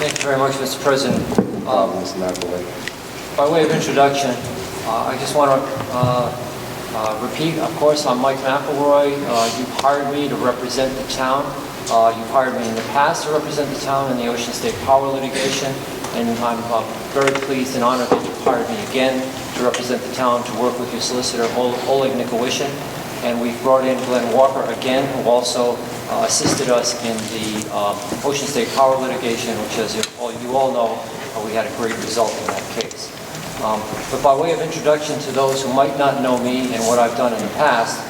Thank you very much, Mr. President. Mr. McElroy. By way of introduction, I just want to repeat, of course, I'm Mike McElroy. You've hired me to represent the town. You've hired me in the past to represent the town in the Ocean State Power litigation, and I'm very pleased and honored that you've hired me again to represent the town to work with your solicitor, Oleg Nikowishin. And we've brought in Glenn Walker again, who also assisted us in the Ocean State Power litigation, which, as you all know, we had a great result in that case. But by way of introduction to those who might not know me and what I've done in the past,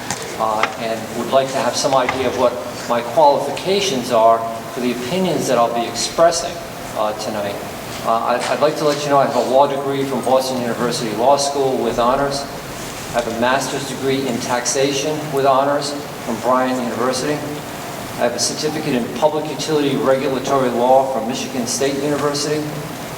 and would like to have some idea of what my qualifications are for the opinions that I'll be expressing tonight, I'd like to let you know I have a law degree from Boston University Law School with honors. I have a master's degree in taxation with honors from Bryant University. I have a certificate in public utility regulatory law from Michigan State University.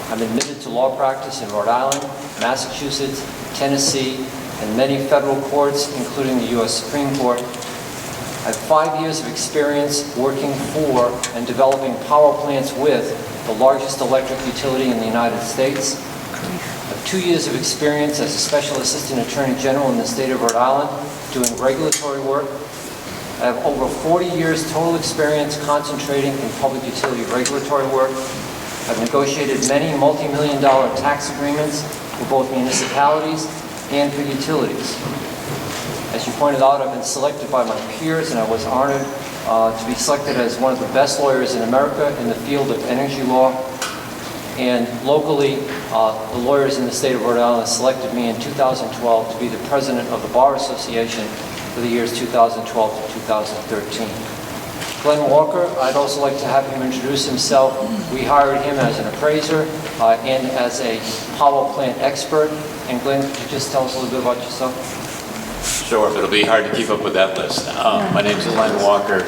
I'm admitted to law practice in Rhode Island, Massachusetts, Tennessee, and many federal courts, including the U.S. Supreme Court. I have 5 years of experience working for and developing power plants with the largest electric utility in the United States. I have 2 years of experience as a Special Assistant Attorney General in the state of Rhode Island doing regulatory work. I have over 40 years total experience concentrating in public utility regulatory work. I've negotiated many multi-million-dollar tax agreements for both municipalities and for utilities. As you pointed out, I've been selected by my peers, and I was honored to be selected as one of the best lawyers in America in the field of energy law. And locally, the lawyers in the state of Rhode Island selected me in 2012 to be the president of the Bar Association for the years 2012 to 2013. Glenn Walker, I'd also like to have him introduce himself. We hired him as an appraiser and as a power plant expert. And Glenn, could you just tell us a little bit about yourself? Sure, it'll be hard to keep up with that list. My name is Glenn Walker,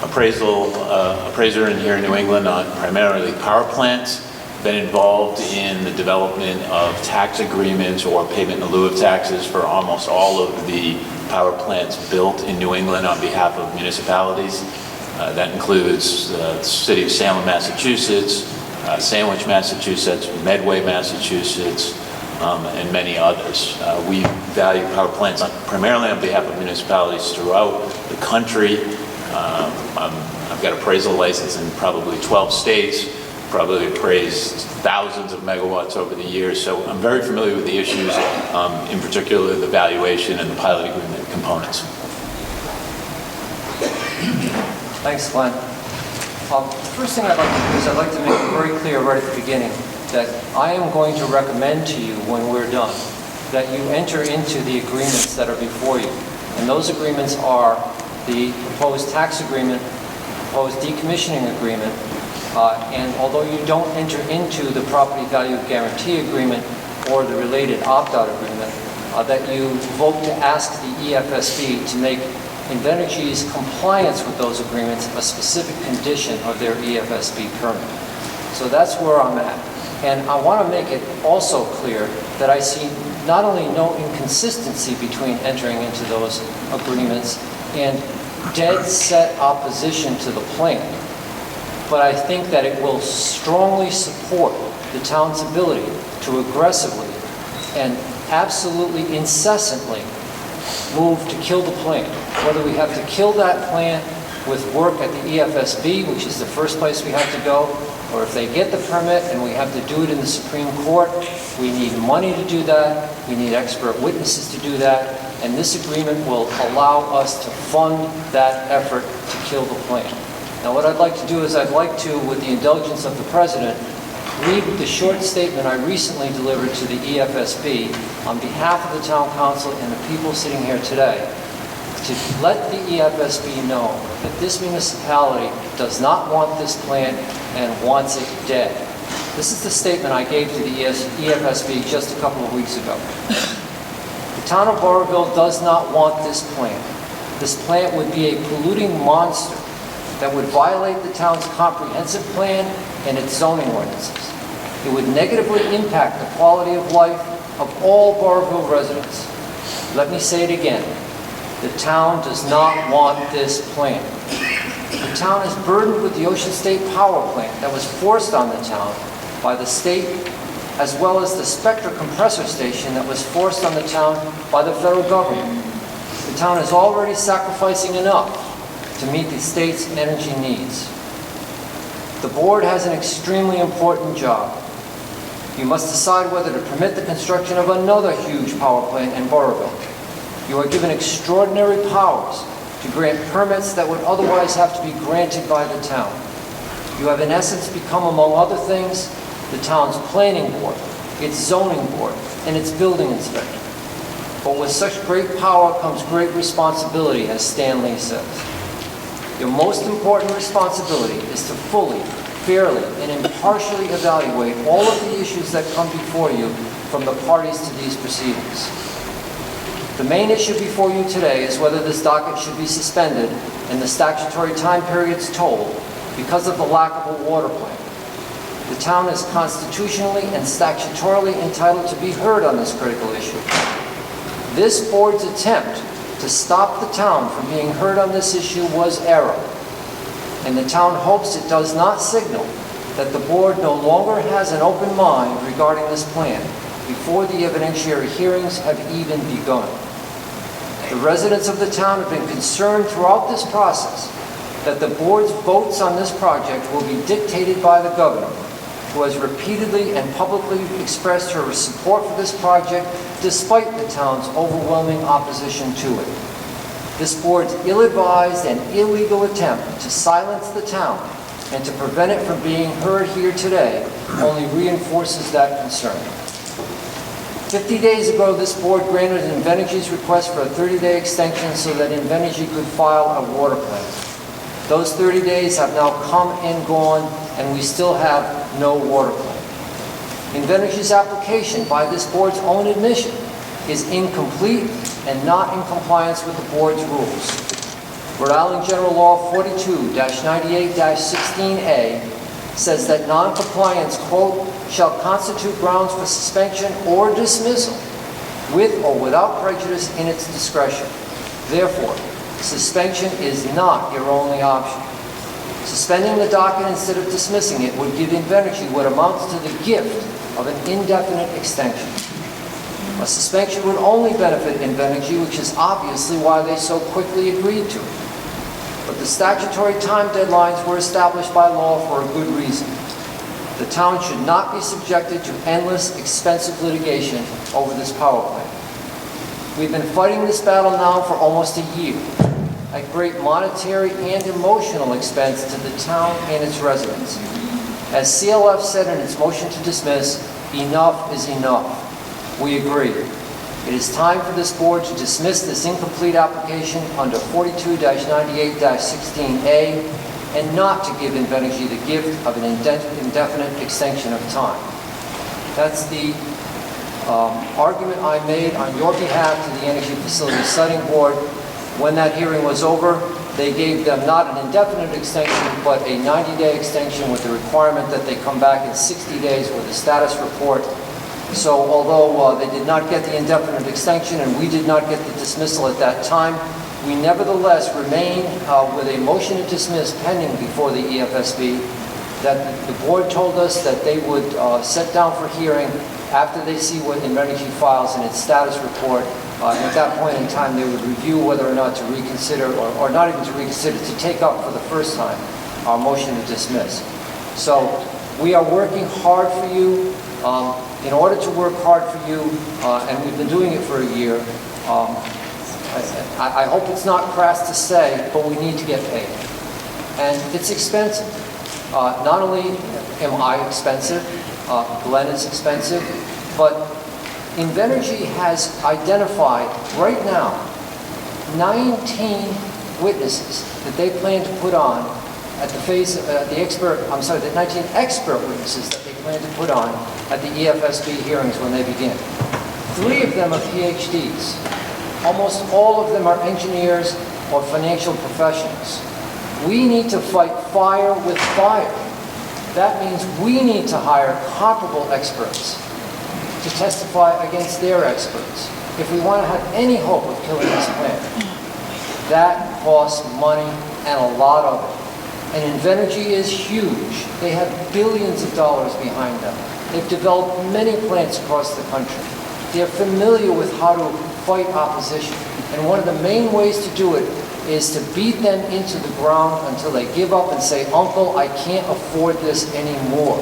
appraiser in here in New England on primarily power plants. Been involved in the development of tax agreements or payment in lieu of taxes for almost all of the power plants built in New England on behalf of municipalities. That includes the city of Salem, Massachusetts, Sandwich, Massachusetts, Medway, Massachusetts, and many others. We value power plants primarily on behalf of municipalities throughout the country. I've got appraisal license in probably 12 states, probably appraised thousands of megawatts over the years, so I'm very familiar with the issues, in particular the valuation and the pilot agreement components. Thanks, Glenn. The first thing I'd like to do is I'd like to make it very clear right at the beginning that I am going to recommend to you when we're done that you enter into the agreements that are before you. And those agreements are the proposed tax agreement, proposed decommissioning agreement, and although you don't enter into the property value guarantee agreement or the related opt-out agreement, that you vote to ask the EFSB to make Invenergy's compliance with those agreements a specific condition of their EFSB permit. So that's where I'm at. And I want to make it also clear that I see not only no inconsistency between entering into those agreements and dead set opposition to the plan, but I think that it will strongly support the town's ability to aggressively and absolutely incessantly move to kill the plan. Whether we have to kill that plan with work at the EFSB, which is the first place we have to go, or if they get the permit and we have to do it in the Supreme Court, we need money to do that, we need expert witnesses to do that, and this agreement will allow us to fund that effort to kill the plan. Now what I'd like to do is I'd like to, with the indulgence of the President, read the short statement I recently delivered to the EFSB on behalf of the Town Council and the people sitting here today, to let the EFSB know that this municipality does not want this plan and wants it dead. This is the statement I gave to the EFSB just a couple of weeks ago. The town of Burrillville does not want this plant. This plant would be a polluting monster that would violate the town's comprehensive plan and its zoning ordinances. It would negatively impact the quality of life of all Burrillville residents. Let me say it again. The town does not want this plan. The The town is burdened with the Ocean State Power Plant that was forced on the town by the state, as well as the Spectra compressor station that was forced on the town by the federal government. The town is already sacrificing enough to meet the state's energy needs. The board has an extremely important job. You must decide whether to permit the construction of another huge power plant in Burrillville. You are given extraordinary powers to grant permits that would otherwise have to be granted by the town. You have in essence become, among other things, the town's planning board, its zoning board, and its building inspector. But with such great power comes great responsibility, as Stan Lee says. Your most important responsibility is to fully, fairly, and impartially evaluate all of the issues that come before you from the parties to these proceedings. The main issue before you today is whether this docket should be suspended and the statutory time periods tolled because of the lack of a water plant. The town is constitutionally and statutorily entitled to be heard on this critical issue. This board's attempt to stop the town from being heard on this issue was error, and the town hopes it does not signal that the board no longer has an open mind regarding this plan before the evidentiary hearings have even begun. The residents of the town have been concerned throughout this process that the board's votes on this project will be dictated by the governor, who has repeatedly and publicly expressed her support for this project despite the town's overwhelming opposition to it. This board's ill-advised and illegal attempt to silence the town and to prevent it from being heard here today only reinforces that concern. 50 days ago, this board granted Invenergy's request for a 30-day extension so that Invenergy could file a water plan. Those 30 days have now come and gone, and we still have no water plant. Invenergy's application, by this board's own admission, is incomplete and not in compliance with the board's rules. Rhode Island General Law 42-98-16A says that non-compliance, quote, shall constitute grounds for suspension or dismissal with or without prejudice in its discretion. Therefore, suspension is not your only option. Suspending the docket instead of dismissing it would give Invenergy what amounts to the gift of an indefinite extension. A suspension would only benefit Invenergy, which is obviously why they so quickly agreed to it. But the statutory time deadlines were established by law for a good reason. The town should not be subjected to endless, expensive litigation over this power plant. We've been fighting this battle now for almost a year, at great monetary and emotional expense to the town and its residents. As CLF said in its motion to dismiss, enough is enough. We agree. It is time for this board to dismiss this incomplete application under 42-98-16A and not to give Invenergy the gift of an indefinite extension of time. That's the argument I made on your behalf to the Energy Facility Siting Board. When that hearing was over, they gave them not an indefinite extension, but a 90-day extension with the requirement that they come back in 60 days with a status report. So although they did not get the indefinite extension and we did not get the dismissal at that time, we nevertheless remain with a motion to dismiss pending before the EFSB that the board told us that they would set down for hearing after they see what Invenergy files in its status report. And at that point in time, they would review whether or not to reconsider, or not even to reconsider, to take up for the first time our motion to dismiss. So we are working hard for you. In order to work hard for you, and we've been doing it for a year, I hope it's not crass to say, but we need to get paid. And it's expensive. Not only am I expensive, Glenn is expensive, but Invenergy has identified right now 19 witnesses that they plan to put on at the phase, the 19 expert witnesses that they plan to put on at the EFSB hearings when they begin. 3 of them are PhDs. Almost all of them are engineers or financial professionals. We need to fight fire with fire. That means we need to hire comparable experts to testify against their experts if we want to have any hope of killing this plant. That costs money, and a lot of it. And Invenergy is huge. They have billions of dollars behind them. They've developed many plants across the country. They're familiar with how to fight opposition. And one of the main ways to do it is to beat them into the ground until they give up and say, "Uncle, I can't afford this anymore."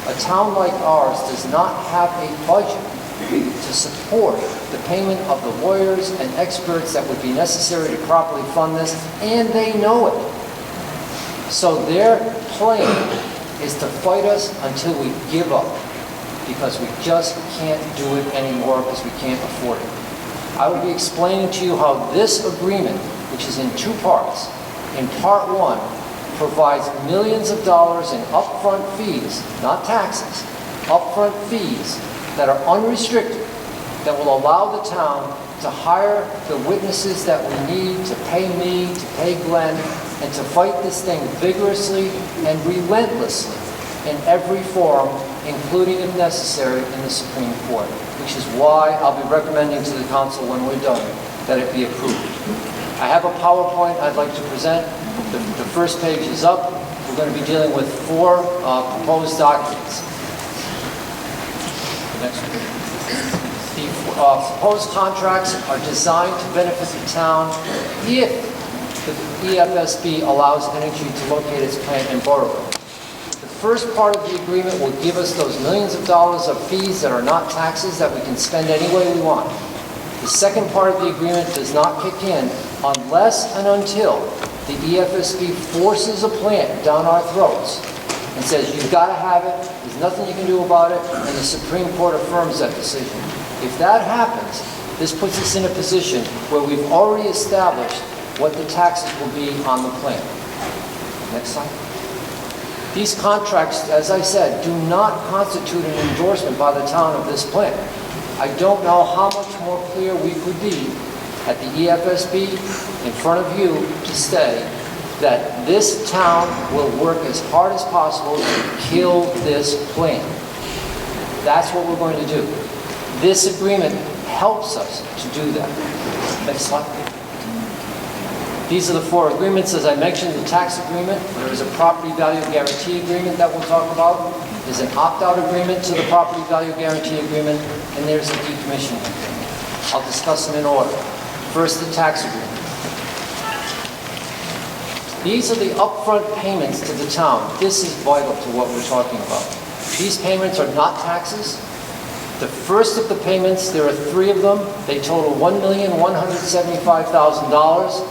A town like ours does not have a budget to support the payment of the lawyers and experts that would be necessary to properly fund this, and they know it. So their plan is to fight us until we give up, because we just can't do it anymore because we can't afford it. I will be explaining to you how this agreement, which is in two parts. In part one, provides millions of dollars in upfront fees, not taxes, upfront fees that are unrestricted, that will allow the town to hire the witnesses that we need, to pay me, to pay Glenn, and to fight this thing vigorously and relentlessly in every forum, including if necessary in the Supreme Court, which is why I'll be recommending to the council when we're done that it be approved. I have a PowerPoint I'd like to present. The first page is up. We're going to be dealing with 4 proposed documents. The next one. The proposed contracts are designed to benefit the town if the EFSB allows Energy to locate its plant in Burrillville. The first part of the agreement will give us those millions of dollars of fees that are not taxes that we can spend any way we want. The second part of the agreement does not kick in unless and until the EFSB forces a plant down our throats and says, "You've got to have it, there's nothing you can do about it," and the Supreme Court affirms that decision. If that happens, this puts us in a position where we've already established what the taxes will be on the plant. Next slide. These contracts, as I said, do not constitute an endorsement by the town of this plant. I don't know how much more clear we could be at the EFSB in front of you to say that this town will work as hard as possible to kill this plant. That's what we're going to do. This agreement helps us to do that. Next slide. These are the 4 agreements. As I mentioned, the tax agreement, there is a property value guarantee agreement that we'll talk about. There's an opt-out agreement to the property value guarantee agreement, and there's a decommissioning agreement. I'll discuss them in order. First, the tax agreement. These are the upfront payments to the town. This is vital to what we're talking about. These payments are not taxes. The first of the payments, there are 3 of them. They total $1,175,000.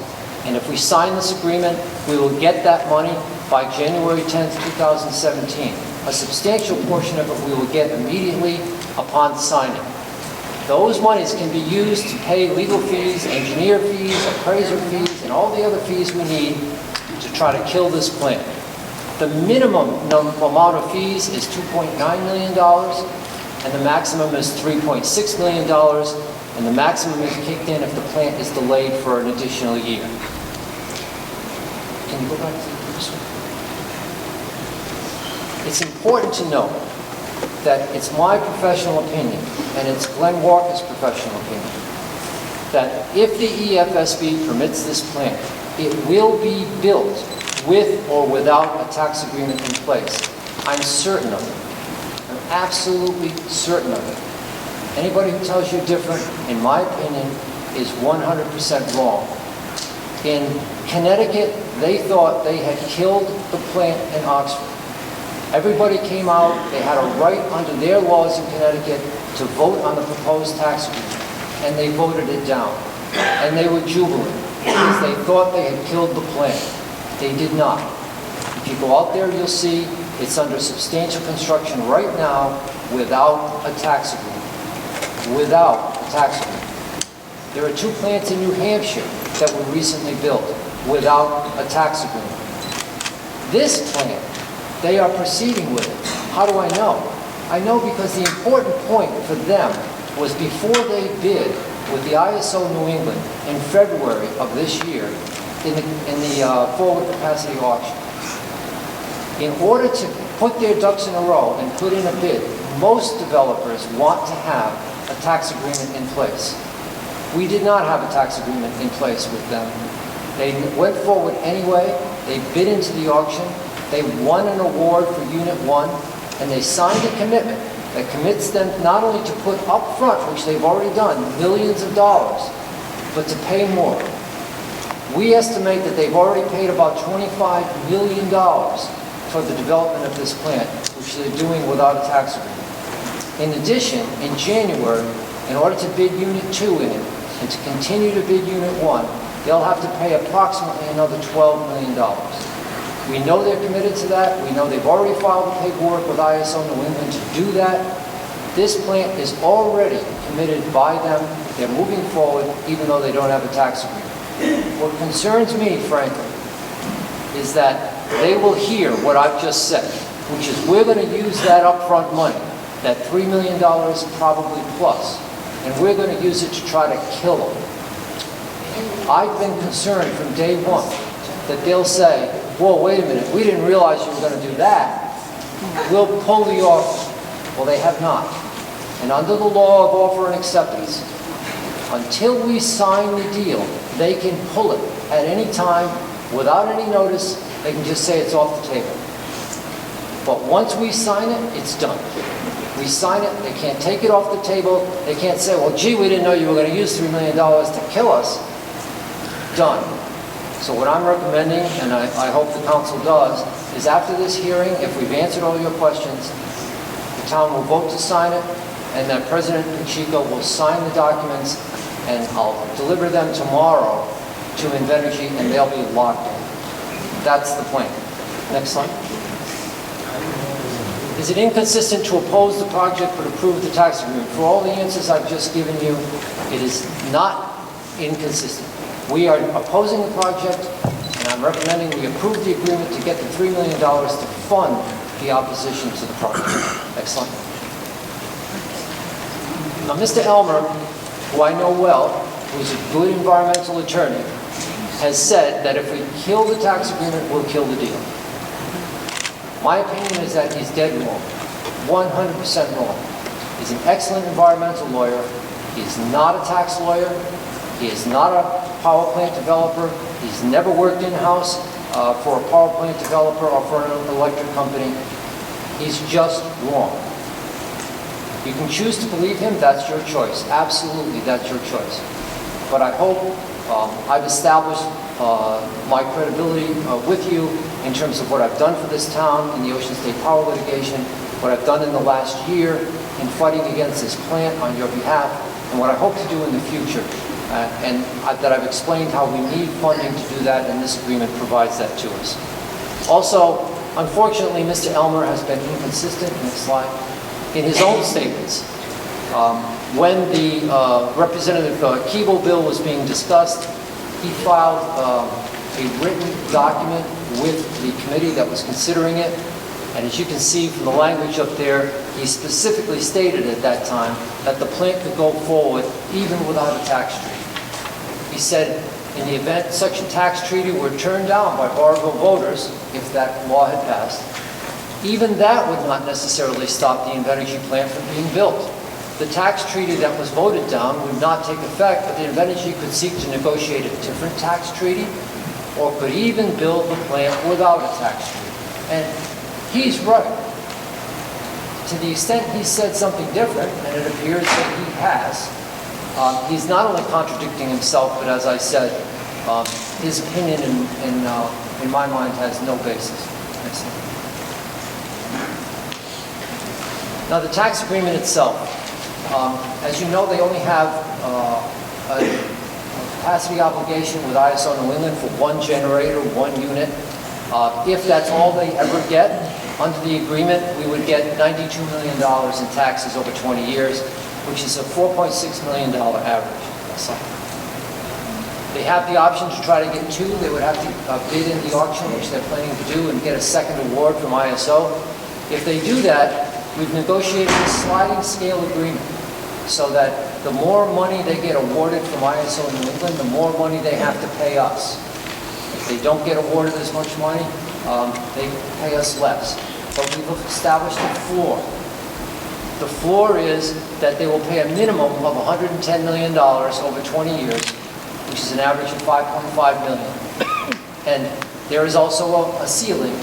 And if we sign this agreement, we will get that money by January 10th, 2017. A substantial portion of it we will get immediately upon signing. Those monies can be used to pay legal fees, engineer fees, appraiser fees, and all the other fees we need to try to kill this plant. The minimum amount of fees is $2.9 million, and the maximum is $3.6 million, and the maximum is kicked in if the plant is delayed for an additional year. Can you go back to this one? It's important to note that it's my professional opinion, and it's Glenn Walker's professional opinion, that if the EFSB permits this plant, it will be built with or without a tax agreement in place. I'm certain of it. I'm absolutely certain of it. Anybody who tells you different, in my opinion, is 100% wrong. In Connecticut, they thought they had killed the plant in Oxford. Everybody came out, they had a right under their laws in Connecticut to vote on the proposed tax agreement, and they voted it down. And they were jubilant, because they thought they had killed the plant. They did not. If you go out there, you'll see it's under substantial construction right now without a tax agreement. Without a tax agreement. There are 2 plants in New Hampshire that were recently built without a tax agreement. This plant, they are proceeding with it. How do I know? I know because the important point for them was before they bid with the ISO New England in February of this year in the forward capacity auction. In order to put their ducks in a row and put in a bid, most developers want to have a tax agreement in place. We did not have a tax agreement in place with them. They went forward anyway. They bid into the auction, they won an award for Unit 1, and they signed a commitment that commits them not only to put up front, which they've already done, millions of dollars, but to pay more. We estimate that they've already paid about $25 million for the development of this plant, which they're doing without a tax agreement. In addition, in January, in order to bid Unit 2 in it, and to continue to bid Unit 1, they'll have to pay approximately another $12 million. We know they're committed to that. We know they've already filed the paperwork with ISO New England to do that. This plant is already committed by them. They're moving forward, even though they don't have a tax agreement. What concerns me, frankly, is that they will hear what I've just said, which is we're going to use that upfront money, that $3 million probably plus, and we're going to use it to try to kill them. I've been concerned from day one that they'll say, whoa, wait a minute, we didn't realize you were going to do that. We'll pull the offer. Well, they have not. And under the law of offer and acceptance, until we sign the deal, they can pull it at any time without any notice. They can just say it's off the table. But once we sign it, it's done. We sign it, they can't take it off the table. They can't say, well, gee, we didn't know you were going to use $3 million to kill us. Done. So what I'm recommending, and I hope the council does, is after this hearing, if we've answered all your questions, the town will vote to sign it, and that President Pacheco will sign the documents, and I'll deliver them tomorrow to Invenergy, and they'll be locked in. That's the plan. Next slide. Is it inconsistent to oppose the project but approve the tax agreement? For all the answers I've just given you, it is not inconsistent. We are opposing the project, and I'm recommending we approve the agreement to get the $3 million to fund the opposition to the project. Next slide. Now, Mr. Elmer, who I know well, who's a good environmental attorney, has said that if we kill the tax agreement, we'll kill the deal. My opinion is that he's dead wrong, 100% wrong. He's an excellent environmental lawyer. He's not a tax lawyer. He is not a power plant developer. He's never worked in-house for a power plant developer or for an electric company. He's just wrong. You can choose to believe him, that's your choice. Absolutely, that's your choice. But I hope I've established my credibility with you in terms of what I've done for this town in the Ocean State Power litigation, what I've done in the last year in fighting against this plant on your behalf, and what I hope to do in the future. And that I've explained how we need funding to do that, and this agreement provides that to us. Also, unfortunately, Mr. Elmer has been inconsistent, next slide, in his own statements. When the Representative Keeble bill was being discussed, he filed a written document with the committee that was considering it. And as you can see from the language up there, he specifically stated at that time that the plant could go forward even without a tax treaty. He said, in the event such a tax treaty were turned down by Burrillville voters, if that law had passed, even that would not necessarily stop the Invenergy plant from being built. The tax treaty that was voted down would not take effect, but the Invenergy could seek to negotiate a different tax treaty, or could even build the plant without a tax treaty. And he's right. To the extent he said something different, and it appears that he has, he's not only contradicting himself, but as I said, his opinion in my mind has no basis. Next slide. Now the tax agreement itself, as you know, they only have a capacity obligation with ISO New England for one generator, one unit. If that's all they ever get, under the agreement, we would get $92 million in taxes over 20 years, which is a $4.6 million average. They have the option to try to get two. They would have to bid in the auction, which they're planning to do, and get a second award from ISO. If they do that, we've negotiated a sliding scale agreement so that the more money they get awarded from ISO New England, the more money they have to pay us. If they don't get awarded as much money, they pay us less. But we've established a floor. The floor is that they will pay a minimum of $110 million over 20 years, which is an average of $5.5 million. And There is also a ceiling.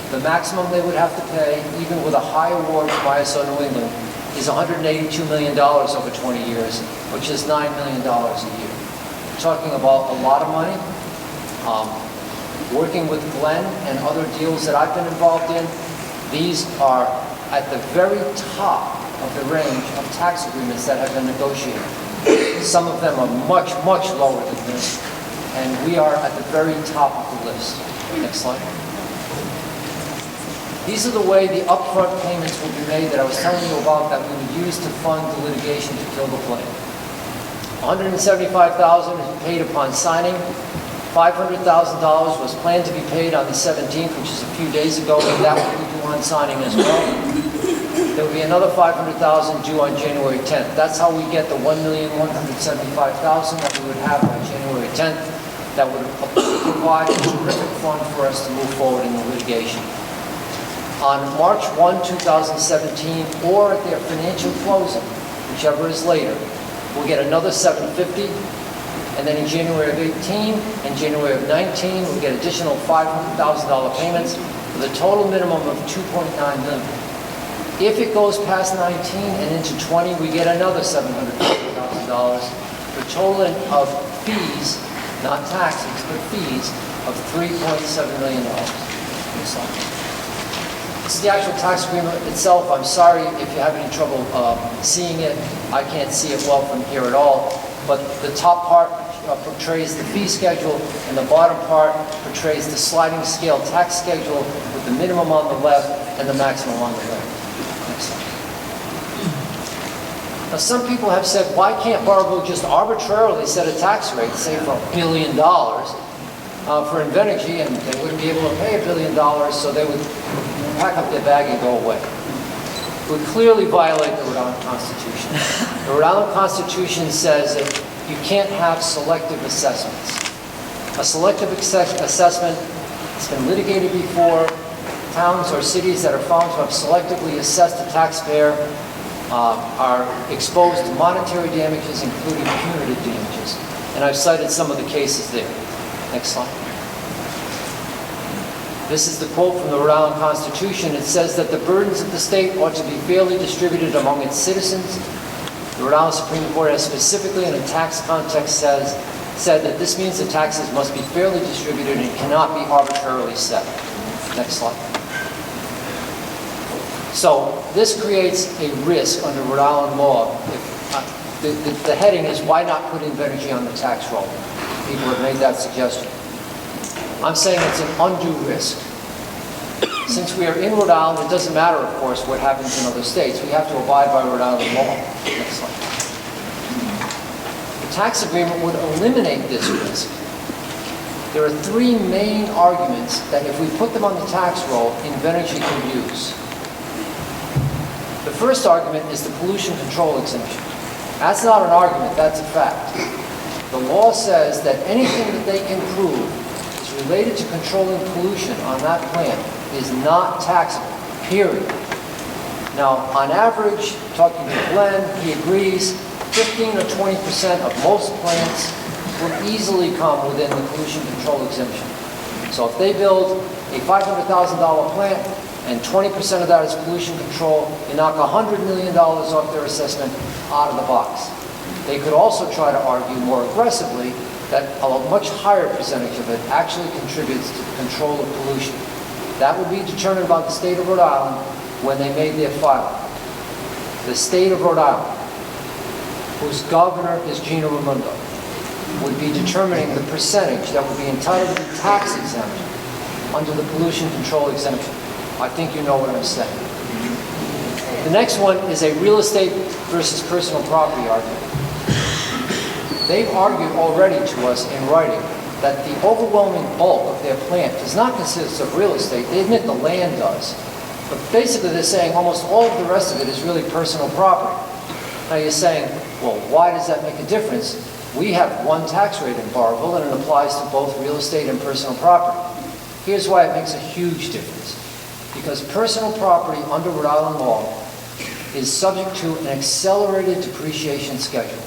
The maximum they would have to pay, even with a high award from ISO New England, is $182 million over 20 years, which is $9 million a year. We're talking about a lot of money. Working with Glenn and other deals that I've been involved in, these are at the very top of the range of tax agreements that have been negotiated. Some of them are much, much lower than this, and we are at the very top of the list. Next slide. These are the way the upfront payments will be made that I was telling you about that we would use to fund the litigation to kill the plan. $175,000 is paid upon signing. $500,000 was planned to be paid on the 17th, which is a few days ago, and that will be due on signing as well. There will be another $500,000 due on January 10th. That's how we get the $1,175,000 that we would have on January 10th. That would provide a terrific fund for us to move forward in the litigation. On March 1, 2017, or at their financial closing, whichever is later, we'll get another $750,000. And then in January of 18 and January of 19, we'll get additional $500,000 payments with a total minimum of $2.9 million. If it goes past 19 and into 20, we get another $750,000 for a total of fees, not taxes, but fees of $3.7 million. This is the actual tax agreement itself. I'm sorry if you have any trouble seeing it. I can't see it well from here at all. But the top part portrays the fee schedule, and the bottom part portrays the sliding scale tax schedule with the minimum on the left and the maximum on the right. Next slide. Now, some people have said, why can't Burrillville just arbitrarily set a tax rate, say for $1 billion for Invenergy, and they wouldn't be able to pay $1 billion, so they would pack up their bag and go away? It would clearly violate the Rhode Island Constitution. The Rhode Island Constitution says that you can't have selective assessments. A selective assessment has been litigated before. Towns or cities that are found to have selectively assessed a taxpayer are exposed to monetary damages, including punitive damages. And I've cited some of the cases there. Next slide. This is the quote from the Rhode Island Constitution. It says that the burdens of the state ought to be fairly distributed among its citizens. The Rhode Island Supreme Court has specifically, in a tax context, said that this means the taxes must be fairly distributed and cannot be arbitrarily set. Next slide. So this creates a risk under Rhode Island law. The heading is, why not put Invenergy on the tax roll? People have made that suggestion. I'm saying it's an undue risk. Since we are in Rhode Island, it doesn't matter, of course, what happens in other states. We have to abide by Rhode Island law. Next slide. The tax agreement would eliminate this risk. There are three main arguments that if we put them on the tax roll, Invenergy could use. The first argument is the pollution control exemption. That's not an argument, that's a fact. The law says that anything that they can prove is related to controlling pollution on that plant is not taxable, period. Now, on average, talking to Glenn, he agrees 15 or 20% of most plants will easily come within the pollution control exemption. So if they build a $500,000 plant and 20% of that is pollution control, you knock $100 million off their assessment out of the box. They could also try to argue more aggressively that a much higher percentage of it actually contributes to the control of pollution. That would be determined by the state of Rhode Island when they made their filing. The state of Rhode Island, whose governor is Gina Raimondo, would be determining the percentage that would be entitled to be tax exempt under the pollution control exemption. I think you know what I'm saying. The next one is a real estate versus personal property argument. They've argued already to us in writing that the overwhelming bulk of their plant does not consist of real estate. They admit the land does. But basically they're saying almost all of the rest of it is really personal property. Now you're saying, well, why does that make a difference? We have one tax rate in Burrillville and it applies to both real estate and personal property. Here's why it makes a huge difference. Because personal property under Rhode Island law is subject to an accelerated depreciation schedule,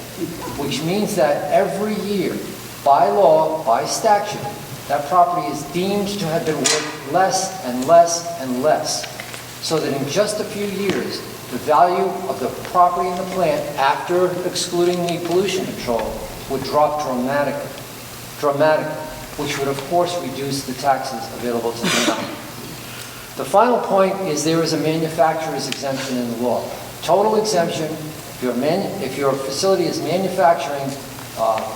which means that every year, by law, by statute, that property is deemed to have been worth less and less and less, so that in just a few years, the value of the property and the plant, after excluding the pollution control, would drop dramatically, which would of course reduce the taxes available to the town. The final point is there is a manufacturer's exemption in the law. Total exemption, if your facility is manufacturing,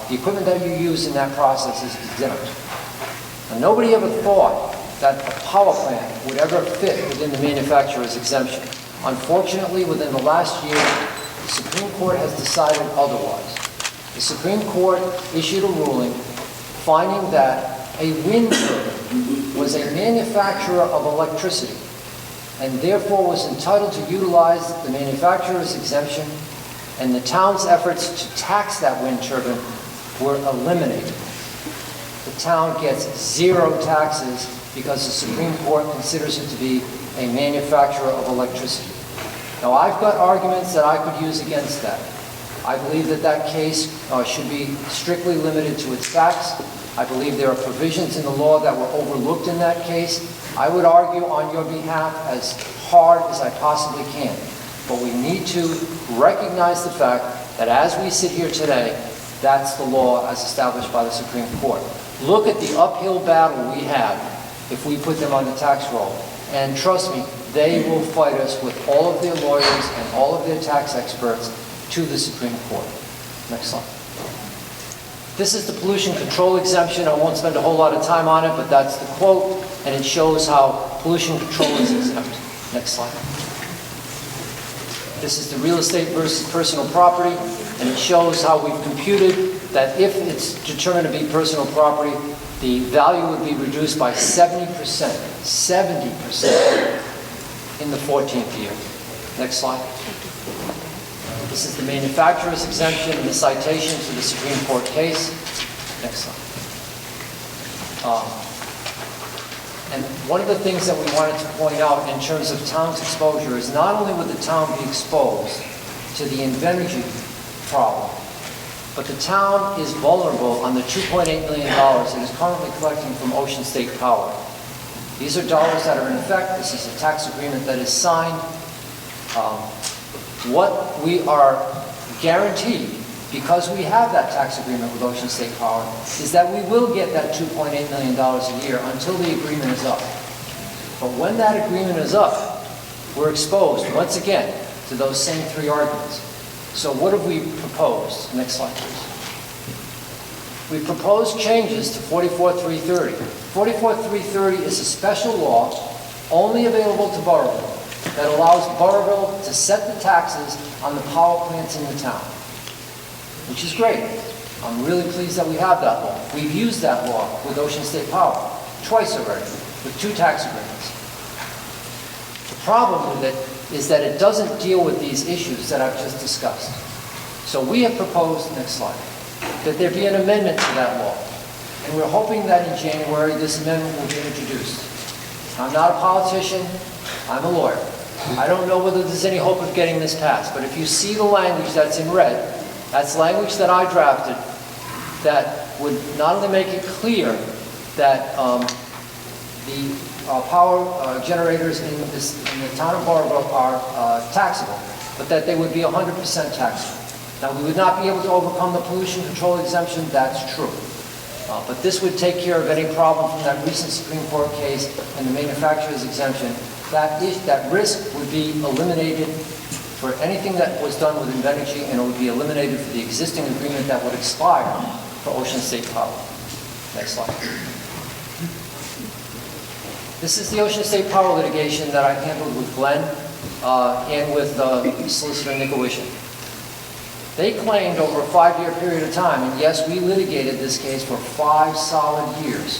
the equipment that you use in that process is exempt. And nobody ever thought that a power plant would ever fit within the manufacturer's exemption. Unfortunately, within the last year, the Supreme Court has decided otherwise. The Supreme Court issued a ruling finding that a wind turbine was a manufacturer of electricity and therefore was entitled to utilize the manufacturer's exemption, and the town's efforts to tax that wind turbine were eliminated. The town gets zero taxes because the Supreme Court considers it to be a manufacturer of electricity. Now, I've got arguments that I could use against that. I believe that that case should be strictly limited to its facts. I believe there are provisions in the law that were overlooked in that case. I would argue on your behalf as hard as I possibly can. But we need to recognize the fact that as we sit here today, that's the law as established by the Supreme Court. Look at the uphill battle we have if we put them on the tax roll. And trust me, they will fight us with all of their lawyers and all of their tax experts to the Supreme Court. Next slide. This is the pollution control exemption. I won't spend a whole lot of time on it, but that's the quote, and it shows how pollution control is exempt. Next slide. This is the real estate versus personal property, and it shows how we've computed that if it's determined to be personal property, the value would be reduced by 70%, 70% in the 14th year. Next slide. This is the manufacturer's exemption and the citation to the Supreme Court case. Next slide. And one of the things that we wanted to point out in terms of town's exposure is not only would the town be exposed to the Invenergy problem, but the town is vulnerable on the $2.8 million it is currently collecting from Ocean State Power. These are dollars that are in effect. This is a tax agreement that is signed. What we are guaranteed, because we have that tax agreement with Ocean State Power, is that we will get that $2.8 million a year until the agreement is up. But when that agreement is up, we're exposed, once again, to those same three arguments. So what have we proposed? Next slide, please. We proposed changes to 44.330. 44.330 is a special law only available to Burrillville that allows Burrillville to set the taxes on the power plants in the town, which is great. I'm really pleased that we have that law. We've used that law with Ocean State Power twice already, with 2 tax agreements. The problem with it is that it doesn't deal with these issues that I've just discussed. So we have proposed, next slide, that there be an amendment to that law. And we're hoping that in January this amendment will be introduced. I'm not a politician, I'm a lawyer. I don't know whether there's any hope of getting this passed, but if you see the language that's in red, that's language that I drafted that would not only make it clear that the power generators in the town of Burrillville are taxable, but that they would be 100% taxable. Now, we would not be able to overcome the pollution control exemption, that's true. But this would take care of any problem from that recent Supreme Court case and the manufacturer's exemption. That risk would be eliminated for anything that was done with Invenergy, and it would be eliminated for the existing agreement that would expire for Ocean State Power. Next slide. This is the Ocean State Power litigation that I handled with Glenn and with Solicitor Nicolaisen. They claimed over a 5-year period of time, and yes, we litigated this case for 5 solid years,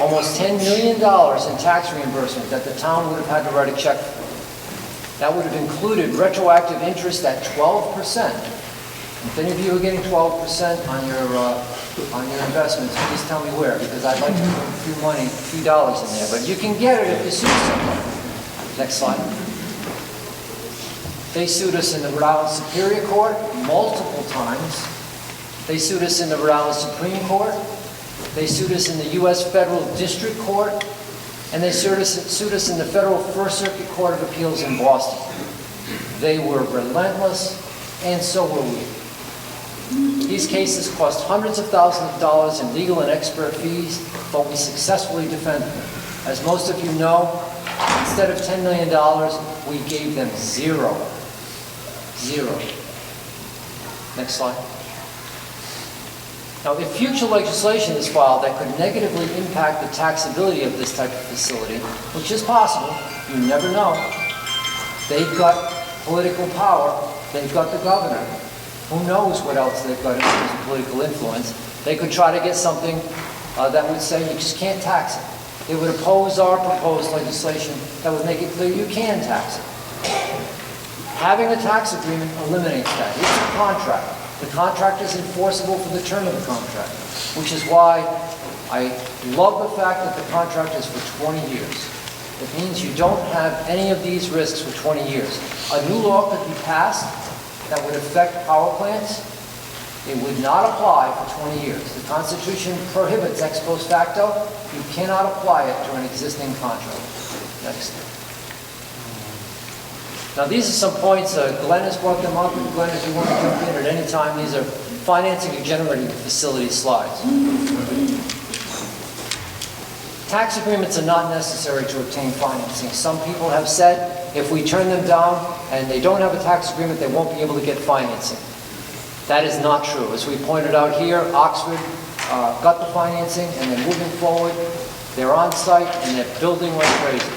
almost $10 million in tax reimbursement that the town would have had to write a check for. That would have included retroactive interest at 12%. If any of you are getting 12% on your investments, please tell me where, because I'd like to put a few dollars in there. But you can get it if you sue someone. Next slide. They sued us in the Rhode Island Superior Court multiple times. They sued us in the Rhode Island Supreme Court. They sued us in the U.S. Federal District Court, and they sued us in the Federal First Circuit Court of Appeals in Boston. They were relentless, and so were we. These cases cost hundreds of thousands of dollars in legal and expert fees, but we successfully defended them. As most of you know, instead of $10 million, we gave them zero. Zero. Next slide. Now, if future legislation is filed that could negatively impact the taxability of this type of facility, which is possible, you never know, they've got political power, they've got the governor. Who knows what else they've got in terms of political influence. They could try to get something that would say you just can't tax it. They would oppose our proposed legislation that would make it clear you can tax it. Having a tax agreement eliminates that. It's a contract. The contract is enforceable for the term of the contract, which is why I love the fact that the contract is for 20 years. It means you don't have any of these risks for 20 years. A new law could be passed that would affect power plants. It would not apply for 20 years. The Constitution prohibits ex post facto. You cannot apply it to an existing contract. Next. Now these are some points, Glenn has brought them up, and Glenn, if you want to jump in at any time, these are financing and generating facility slides. Tax agreements are not necessary to obtain financing. Some people have said if we turn them down and they don't have a tax agreement, they won't be able to get financing. That is not true. As we pointed out here, Oxford got the financing and they're moving forward. They're on site and they're building like crazy.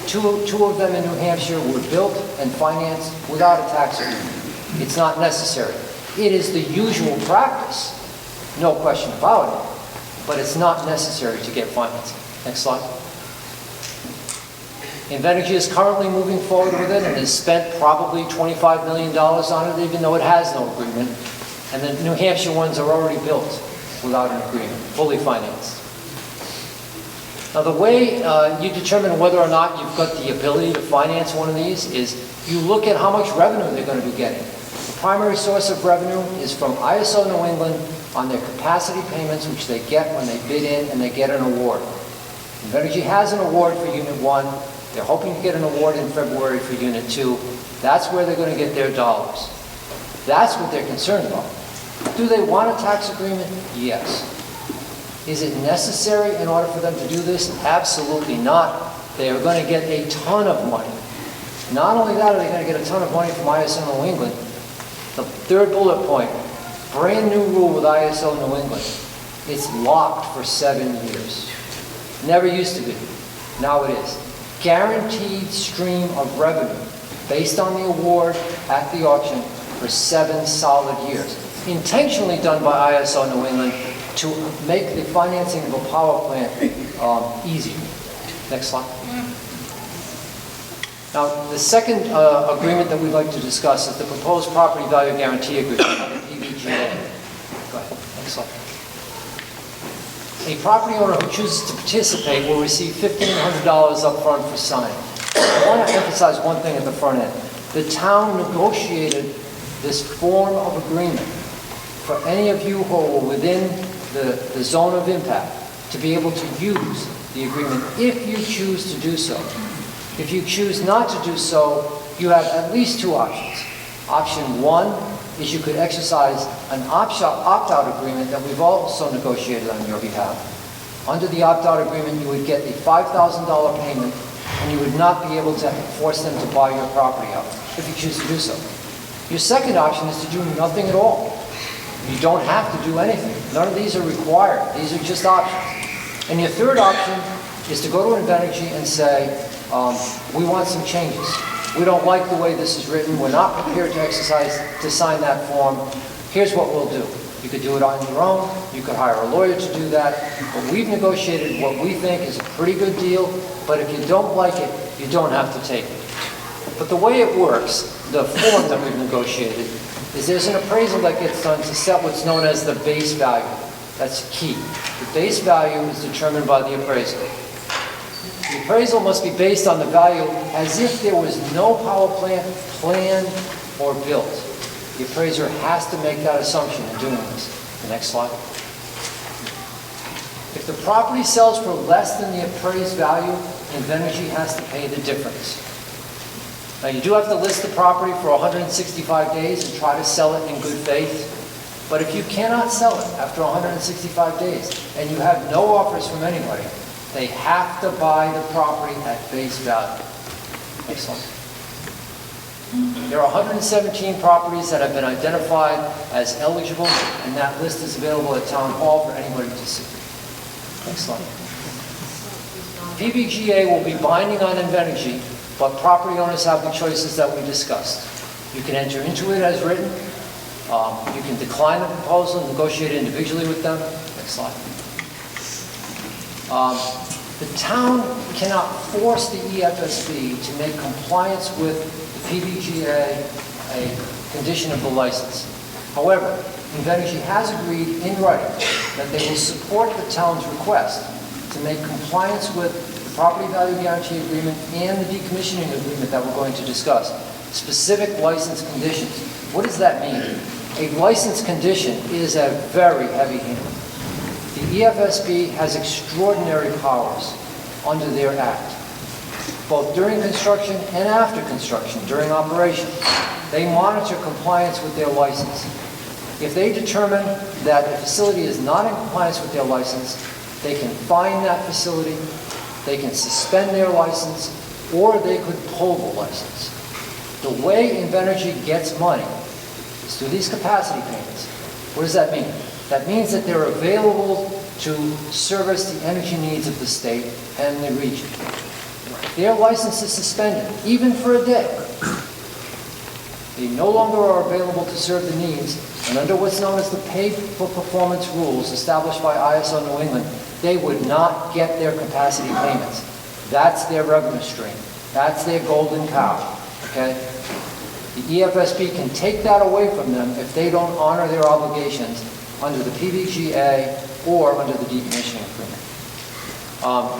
Two of them in New Hampshire were built and financed without a tax agreement. It's not necessary. It is the usual practice, no question about it, but it's not necessary to get financing. Next slide. Invenergy is currently moving forward with it and has spent probably $25 million on it, even though it has no agreement. And the New Hampshire ones are already built without an agreement, fully financed. Now the way you determine whether or not you've got the ability to finance one of these is you look at how much revenue they're going to be getting. The primary source of revenue is from ISO New England on their capacity payments, which they get when they bid in and they get an award. Invenergy has an award for Unit 1. They're hoping to get an award in February for Unit 2. That's where they're going to get their dollars. That's what they're concerned about. Do they want a tax agreement? Yes. Is it necessary in order for them to do this? Absolutely not. They are going to get a ton of money. Not only that are they going to get a ton of money from ISO New England. The third bullet point, brand new rule with ISO New England. It's locked for 7 years. Never used to be. Now it is. Guaranteed stream of revenue based on the award at the auction for 7 solid years. Intentionally done by ISO New England to make the financing of a power plant easier. Next slide. Now, the second agreement that we'd like to discuss is the proposed property value guarantee agreement, the PVGA. Go ahead. Next slide. A property owner who chooses to participate will receive $1,500 up front for signing. I want to emphasize one thing at the front end. The town negotiated this form of agreement for any of you who are within the zone of impact to be able to use the agreement if you choose to do so. If you choose not to do so, you have at least 2 options. Option 1 is you could exercise an opt-out agreement that we've also negotiated on your behalf. Under the opt-out agreement, you would get a $5,000 payment and you would not be able to force them to buy your property out if you choose to do so. Your second option is to do nothing at all. You don't have to do anything. None of these are required. These are just options. And your third option is to go to Invenergy and say, we want some changes. We don't like the way this is written. We're not prepared to sign that form. Here's what we'll do. You could do it on your own. You could hire a lawyer to do that. But we've negotiated what we think is a pretty good deal. But if you don't like it, you don't have to take it. But the way it works, the form that we've negotiated, is there's an appraisal that gets done to set what's known as the base value. That's key. The base value is determined by the appraiser. The appraisal must be based on the value as if there was no power plant planned or built. The appraiser has to make that assumption in doing this. The next slide. If the property sells for less than the appraised value, Invenergy has to pay the difference. Now, you do have to list the property for 165 days and try to sell it in good faith. But if you cannot sell it after 165 days and you have no offers from anybody, they have to buy the property at face value. Excellent. There are 117 properties that have been identified as eligible, and that list is available at Town Hall for anybody to see. Excellent. PBGA will be binding on Invenergy, but property owners have the choices that we discussed. You can enter into it as written. You can decline the proposal and negotiate individually with them. Next slide. The town cannot force the EFSB to make compliance with the PBGA a condition of the license. However, Invenergy has agreed in writing that they will support the town's request to make compliance with the property value guarantee agreement and the decommissioning agreement that we're going to discuss. Specific license conditions. What does that mean? A license condition is a very heavy hand. The EFSB has extraordinary powers under their act, both during construction and after construction, during operation. They monitor compliance with their license. If they determine that a facility is not in compliance with their license, they can fine that facility, they can suspend their license, or they could pull the license. The way Invenergy gets money is through these capacity payments. What does that mean? That means that they're available to service the energy needs of the state and the region. Their license is suspended, even for a day. They no longer are available to serve the needs, and under what's known as the pay-for-performance rules established by ISO New England, they would not get their capacity payments. That's their revenue stream. That's their golden cow, okay? The EFSB can take that away from them if they don't honor their obligations under the PBGA or under the decommissioning agreement.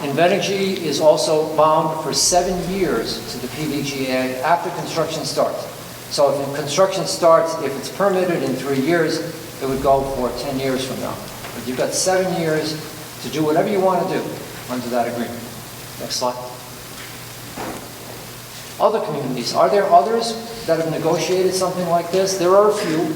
Invenergy is also bound for 7 years to the PBGA after construction starts. So if construction starts, if it's permitted in 3 years, it would go for 10 years from now. But you've got 7 years to do whatever you want to do under that agreement. Next slide. Other communities. Are there others that have negotiated something like this? There are a few.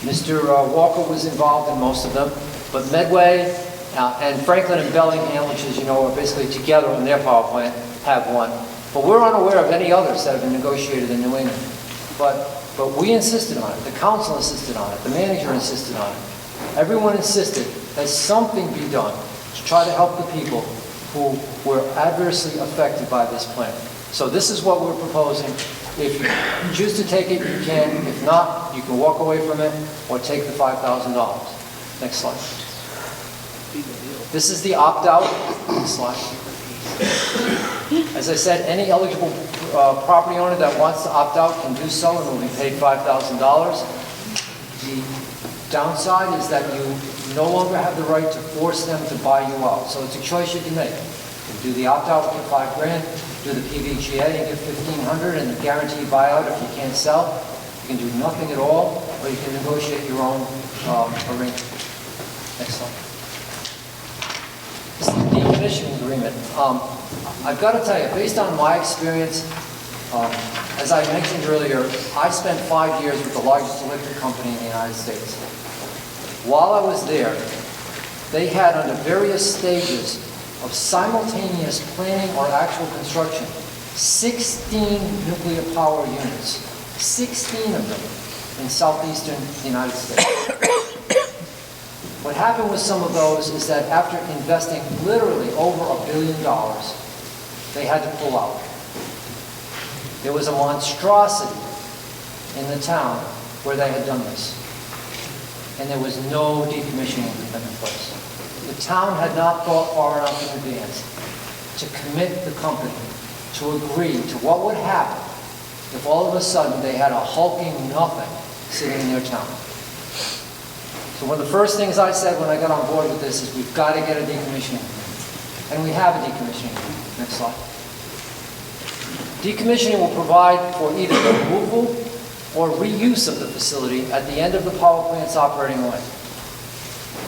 Mr. Walker was involved in most of them, but Medway and Franklin and Bellingham, which, as you know, are basically together on their power plant, have one. But we're unaware of any others that have been negotiated in New England. But we insisted on it. The council insisted on it. The manager insisted on it. Everyone insisted that something be done to try to help the people who were adversely affected by this plan. So this is what we're proposing. If you choose to take it, you can. If not, you can walk away from it or take the $5,000. Next slide. This is the opt-out. Next slide. As I said, any eligible property owner that wants to opt out can do so and will be paid $5,000. The downside is that you no longer have the right to force them to buy you out. So it's a choice you can make. You can do the opt-out with your $5,000, do the PBGA and get $1,500 and guarantee buyout if you can't sell. You can do nothing at all, or you can negotiate your own arrangement. Next slide. This is the decommissioning agreement. I've got to tell you, based on my experience, as I mentioned earlier, I spent 5 years with the largest electric company in the United States. While I was there, they had under various stages of simultaneous planning or actual construction, 16 nuclear power units, 16 of them in southeastern United States. What happened with some of those is that after investing literally over $1 billion, they had to pull out. There was a monstrosity in the town where they had done this, and there was no decommissioning agreement in place. The town had not thought far enough in advance to commit the company to agree to what would happen if all of a sudden they had a hulking nothing sitting in their town. So one of the first things I said when I got on board with this is we've got to get a decommissioning agreement. And we have a decommissioning agreement. Next slide. Decommissioning will provide for either the removal or reuse of the facility at the end of the power plant's operating life.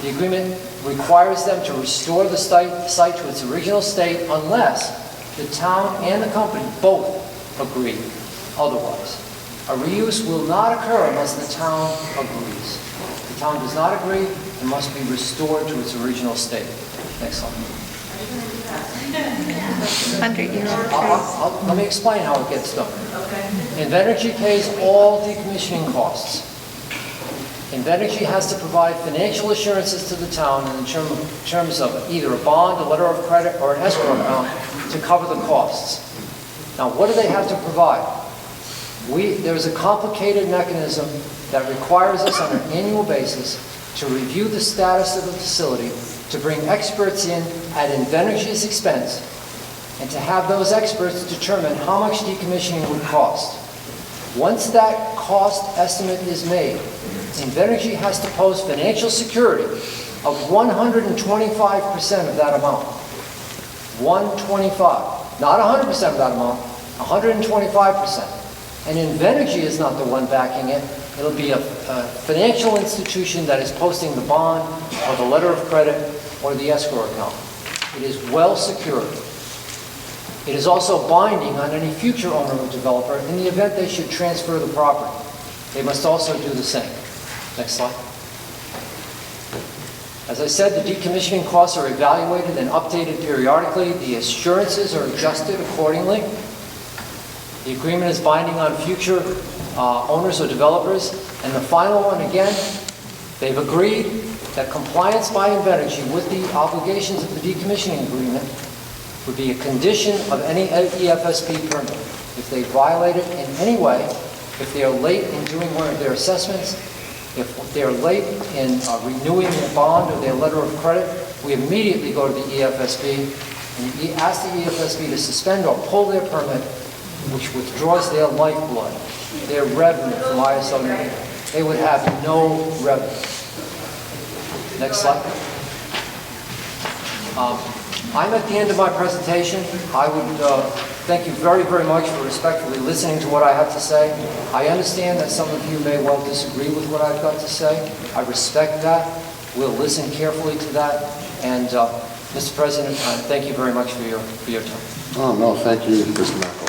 The agreement requires them to restore the site to its original state unless the town and the company both agree otherwise. A reuse will not occur unless the town agrees. If the town does not agree, it must be restored to its original state. Next slide. 100-year-old trees. Let me explain how it gets done. Invenergy pays all decommissioning costs. Invenergy has to provide financial assurances to the town in terms of either a bond, a letter of credit, or an escrow account to cover the costs. Now, what do they have to provide? There's a complicated mechanism that requires us on an annual basis to review the status of the facility, to bring experts in at Invenergy's expense, and to have those experts determine how much decommissioning would cost. Once that cost estimate is made, Invenergy has to post financial security of 125% of that amount. 125. Not 100% of that amount, 125%. And Invenergy is not the one backing it. It'll be a financial institution that is posting the bond or the letter of credit or the escrow account. It is well secured. It is also binding on any future owner or developer in the event they should transfer the property. They must also do the same. Next slide. As I said, the decommissioning costs are evaluated and updated periodically. The assurances are adjusted accordingly. The agreement is binding on future owners or developers. And the final one, again, they've agreed that compliance by Invenergy with the obligations of the decommissioning agreement would be a condition of any EFSB permit. If they violate it in any way, if they are late in doing one of their assessments, if they're late in renewing their bond or their letter of credit, we immediately go to the EFSB and ask the EFSB to suspend or pull their permit, which withdraws their lifeblood, their revenue from ISO. They would have no revenue. Next slide. I'm at the end of my presentation. I would thank you very, very much for respectfully listening to what I have to say. I understand that some of you may well disagree with what I've got to say. I respect that. We'll listen carefully to that. And Mr. President, thank you very much for your time. Oh, no, thank you, Mr. Mackel.